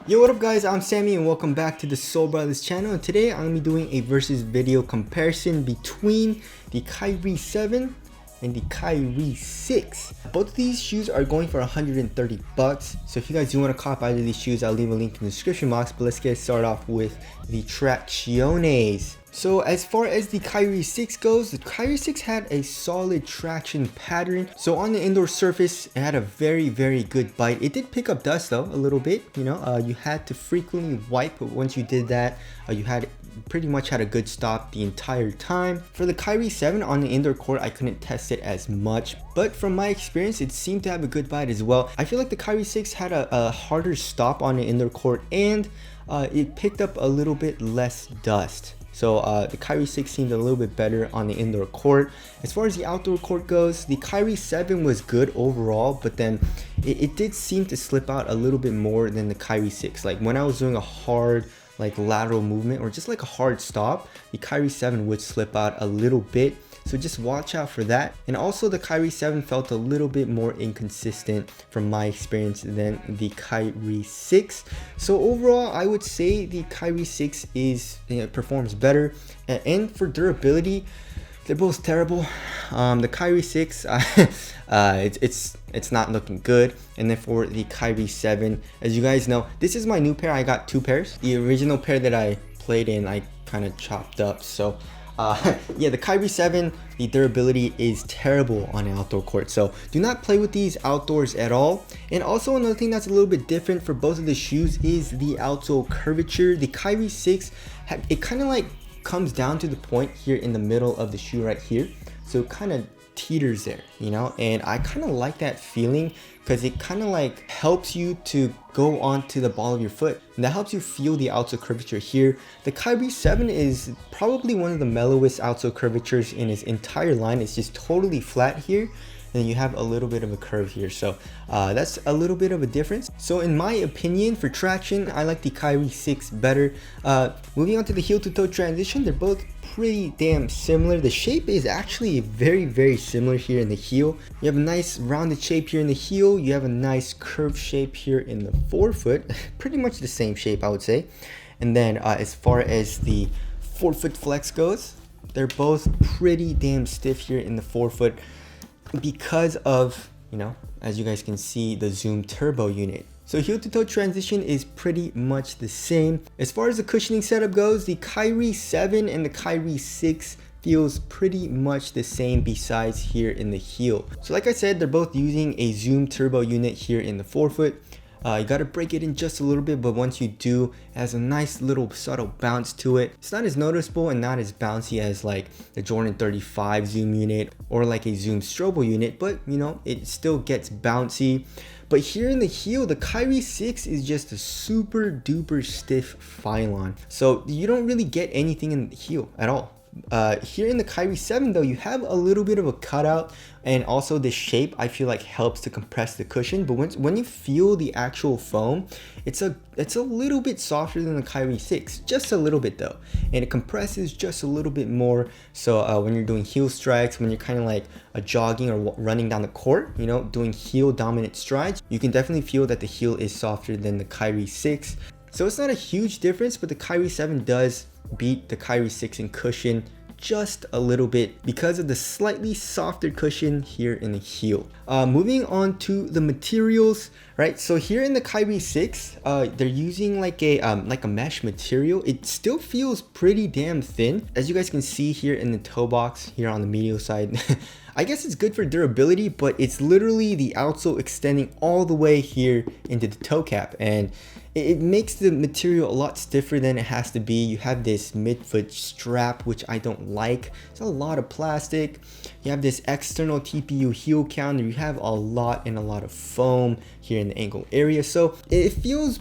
Yo, what up guys, I'm Sammy and welcome back to the Soul Brothers channel, and today I'm going to be doing a versus video comparison between the Kyrie 7 and the Kyrie 6. Both of these shoes are going for 130 bucks, so if you guys do want to cop either of these shoes, I'll leave a link in the description box, but let's get started off with the Tracciones. So as far as the Kyrie 6 goes, the Kyrie 6 had a solid traction pattern. So on the indoor surface, it had a very good bite. It did pick up dust though, a little bit, you know, you had to frequently wipe, but once you did that, you had pretty much had a good stop the entire time. For the Kyrie 7 on the indoor court, I couldn't test it as much, but from my experience, it seemed to have a good bite as well. I feel like the Kyrie 6 had a harder stop on the indoor court, and it picked up a little bit less dust. So the Kyrie 6 seemed a little bit better on the indoor court. As far as the outdoor court goes, the Kyrie 7 was good overall, but then it did seem to slip out a little bit more than the Kyrie 6. Like when I was doing a hard like lateral movement or just like a hard stop, the Kyrie 7 would slip out a little bit. So just watch out for that. And also the Kyrie 7 felt a little bit more inconsistent from my experience than the Kyrie 6. So overall, I would say the Kyrie 6 is, performs better. And for durability, they're both terrible. The Kyrie 6, it's not looking good. And then for the Kyrie 7, as you guys know, this is my new pair. I got two pairs. The original pair that I played in, I kind of chopped up. So yeah, the Kyrie 7, the durability is terrible on an outdoor court, so do not play with these outdoors at all. And also another thing that's a little bit different for both of the shoes is the outsole curvature. The Kyrie 6, it kind of like comes down to the point here in the middle of the shoe right here, so it kind of teeters there, you know, and I kind of like that feeling because it kind of like helps you to go onto the ball of your foot, and that helps you feel the outsole curvature here. The Kyrie 7 is probably one of the mellowest outsole curvatures in its entire line. It's just totally flat here, and you have a little bit of a curve here, so that's a little bit of a difference. So in my opinion, for traction, I like the Kyrie 6 better. Moving on to the heel to toe transition, they're both pretty damn similar. The shape is actually very similar here in the heel. You have a nice rounded shape here in the heel. You have a nice curved shape here in the forefoot. Pretty much the same shape, I would say. And then as far as the forefoot flex goes, they're both pretty damn stiff here in the forefoot because of, you know, as you guys can see, the Zoom turbo unit. So heel to toe transition is pretty much the same. As far as the cushioning setup goes, the Kyrie 7 and the Kyrie 6 feels pretty much the same besides here in the heel. So like I said, they're both using a Zoom turbo unit here in the forefoot. You got to break it in just a little bit, but once you do, it has a nice little subtle bounce to it. It's not as noticeable and not as bouncy as like the Jordan 35 Zoom unit or like a Zoom Strobo unit, but you know, it still gets bouncy. But here in the heel, the Kyrie 6 is just a super duper stiff phylon. So you don't really get anything in the heel at all. Here in the Kyrie 7 though, you have a little bit of a cutout, and also the shape I feel like helps to compress the cushion. But when you feel the actual foam, it's a little bit softer than the Kyrie 6, just a little bit though, and it compresses just a little bit more. So when you're doing heel strikes, when you're kind of like jogging or running down the court, you know, doing heel dominant strides, you can definitely feel that the heel is softer than the Kyrie 6. So it's not a huge difference, but the Kyrie 7 does beat the Kyrie 6 in cushion just a little bit because of the slightly softer cushion here in the heel. Moving on to the materials, right? So here in the Kyrie 6, they're using like a mesh material. It still feels pretty damn thin, as you guys can see here in the toe box here on the medial side. I guess it's good for durability, but it's literally the outsole extending all the way here into the toe cap, and it makes the material a lot stiffer than it has to be. You have this midfoot strap, which I don't like. It's a lot of plastic. You have this external TPU heel counter. You have a lot of foam here in the ankle area. So it feels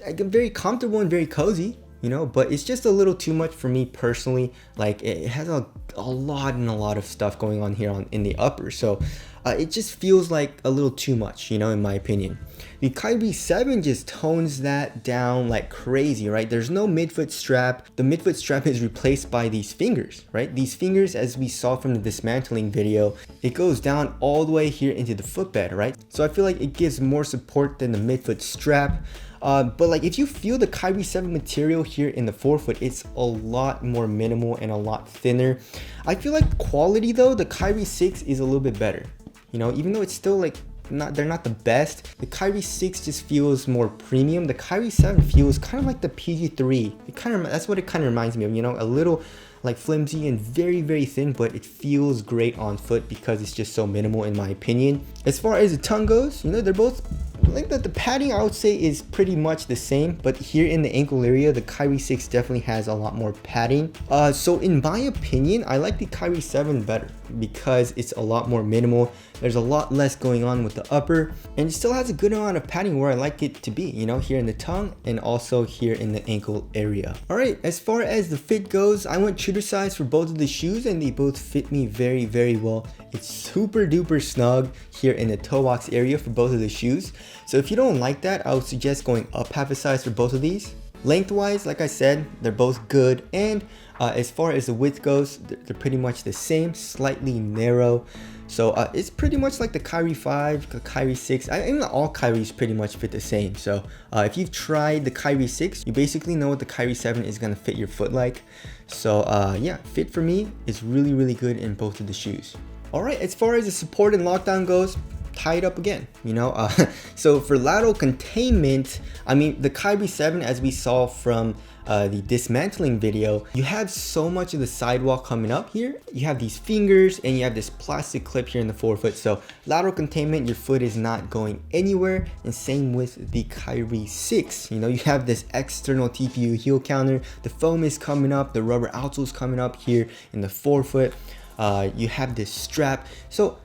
like very comfortable and very cozy, you know, but it's just a little too much for me personally. Like it has a lot of stuff going on here in the upper, so it just feels like a little too much, you know, in my opinion. The Kyrie 7 just tones that down like crazy, right? There's no midfoot strap. The midfoot strap is replaced by these fingers, right? These fingers, as we saw from the dismantling video, it goes down all the way here into the footbed, right? So I feel like it gives more support than the midfoot strap. But like if you feel the Kyrie 7 material here in the forefoot, it's a lot more minimal and a lot thinner. I feel like quality though, the Kyrie 6 is a little bit better. You know, even though it's still like they're not the best, the Kyrie 6 just feels more premium. The Kyrie 7 feels kind of like the PG3. That's what it kind of reminds me of, you know, a little like flimsy and very, very thin, but it feels great on foot because it's just so minimal in my opinion. As far as the tongue goes, you know, they're both like the padding I would say is pretty much the same, but here in the ankle area, the Kyrie 6 definitely has a lot more padding. So in my opinion, I like the Kyrie 7 better because it's a lot more minimal. There's a lot less going on with the upper, and it still has a good amount of padding where I like it to be, you know, here in the tongue and also here in the ankle area. All right, as far as the fit goes, I went shooter size for both of the shoes and they both fit me very, very well. It's super duper snug here in the toe box area for both of the shoes. So if you don't like that, I would suggest going up half a size for both of these. Lengthwise, like I said, they're both good, and as far as the width goes, they're pretty much the same, slightly narrow. So it's pretty much like the Kyrie 5, the Kyrie 6. I mean, all Kyries pretty much fit the same. So if you've tried the Kyrie 6, you basically know what the Kyrie 7 is going to fit your foot like. So yeah, fit for me is really, really good in both of the shoes. All right, as far as the support and lockdown goes, tied up again, you know. So for lateral containment, I mean, the Kyrie 7, as we saw from the dismantling video, you have so much of the sidewall coming up here. You have these fingers and you have this plastic clip here in the forefoot. So lateral containment, your foot is not going anywhere. And same with the Kyrie 6. You know, you have this external TPU heel counter. The foam is coming up. The rubber outsole is coming up here in the forefoot. You have this strap. So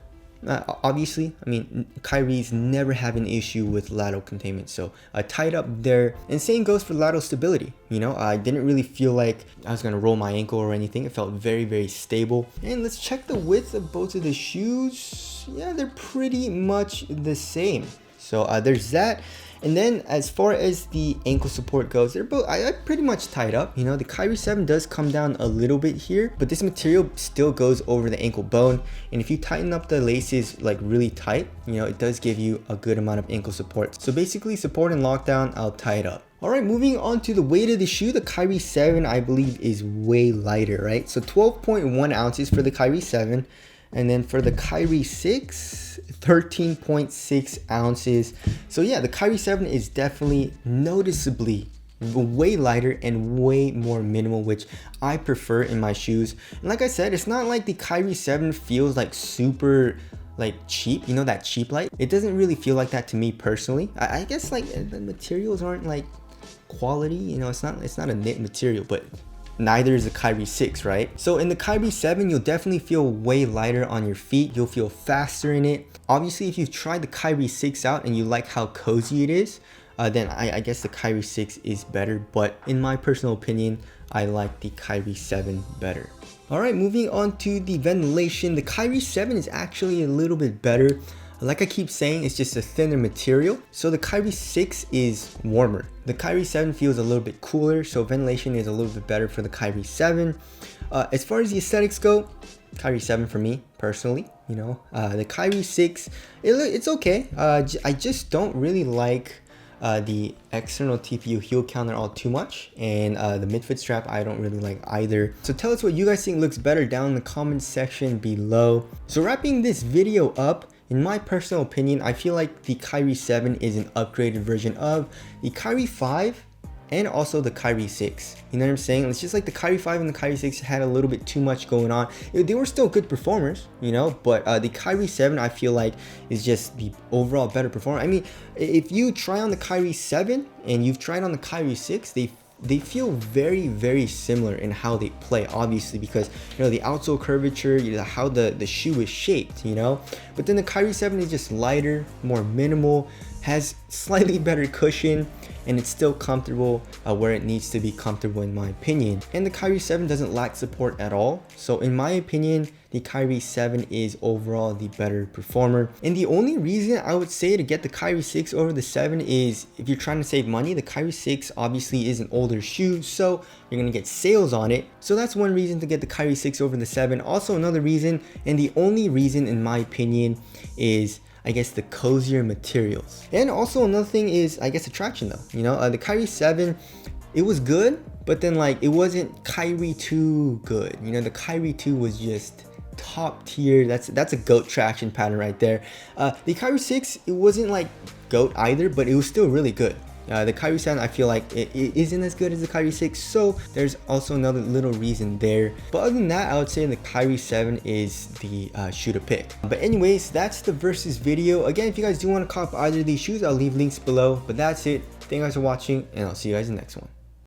obviously, I mean, Kyrie's never have an issue with lateral containment, so tied up there. And same goes for lateral stability. You know, I didn't really feel like I was gonna roll my ankle or anything. It felt very, very stable. And let's check the width of both of the shoes. Yeah, they're pretty much the same. So there's that. And then as far as the ankle support goes, they're both I pretty much tied up. You know, the Kyrie 7 does come down a little bit here, but this material still goes over the ankle bone. And if you tighten up the laces like really tight, you know, it does give you a good amount of ankle support. So basically support and lockdown, I'll tie it up. All right, moving on to the weight of the shoe, the Kyrie 7, I believe, is way lighter, right? So 12.1 ounces for the Kyrie 7. And then for the Kyrie 6, 13.6 ounces. So yeah, the Kyrie 7 is definitely noticeably way lighter and way more minimal, which I prefer in my shoes. And like I said, it's not like the Kyrie 7 feels like super like cheap, you know, that cheap light. It doesn't really feel like that to me personally. I guess like the materials aren't like quality, you know, it's not a knit material, but neither is the Kyrie 6, right? So in the Kyrie 7, you'll definitely feel way lighter on your feet. You'll feel faster in it. Obviously, if you've tried the Kyrie 6 out and you like how cozy it is, then I guess the Kyrie 6 is better. But in my personal opinion, I like the Kyrie 7 better. All right, moving on to the ventilation. The Kyrie 7 is actually a little bit better. Like I keep saying, it's just a thinner material. So the Kyrie 6 is warmer. The Kyrie 7 feels a little bit cooler, so ventilation is a little bit better for the Kyrie 7. As far as the aesthetics go, Kyrie 7 for me, personally, you know. The Kyrie 6, it's okay. I just don't really like the external TPU heel counter all too much, and the midfoot strap I don't really like either. So tell us what you guys think looks better down in the comment section below. So wrapping this video up, in my personal opinion, I feel like the Kyrie 7 is an upgraded version of the Kyrie 5 and also the Kyrie 6. You know what I'm saying? It's just like the Kyrie 5 and the Kyrie 6 had a little bit too much going on. They were still good performers, you know, but the Kyrie 7 I feel like is just the overall better performer. I mean, if you try on the Kyrie 7 and you've tried on the Kyrie 6, they feel very, very similar in how they play, obviously, because, you know, the outsole curvature, you know, how the shoe is shaped, you know. But then the Kyrie 7 is just lighter, more minimal, has slightly better cushion, and it's still comfortable where it needs to be comfortable, in my opinion. And the Kyrie 7 doesn't lack support at all. So in my opinion, the Kyrie 7 is overall the better performer. And the only reason I would say to get the Kyrie 6 over the 7 is if you're trying to save money. The Kyrie 6 obviously is an older shoe, so you're gonna get sales on it. So that's one reason to get the Kyrie 6 over the 7. Also another reason, and the only reason in my opinion, is I guess, the cozier materials. And also another thing is, I guess, the traction though. You know, the Kyrie 7, it was good, but then like it wasn't Kyrie 2 good. You know, the Kyrie 2 was just top tier. That's a GOAT traction pattern right there. The Kyrie 6, it wasn't like GOAT either, but it was still really good. The Kyrie 7, I feel like it isn't as good as the Kyrie 6, so there's also another little reason there. But other than that, I would say the Kyrie 7 is the shoe to pick. But anyways, that's the versus video. Again, if you guys do want to cop either of these shoes, I'll leave links below. But that's it. Thank you guys for watching, and I'll see you guys in the next one.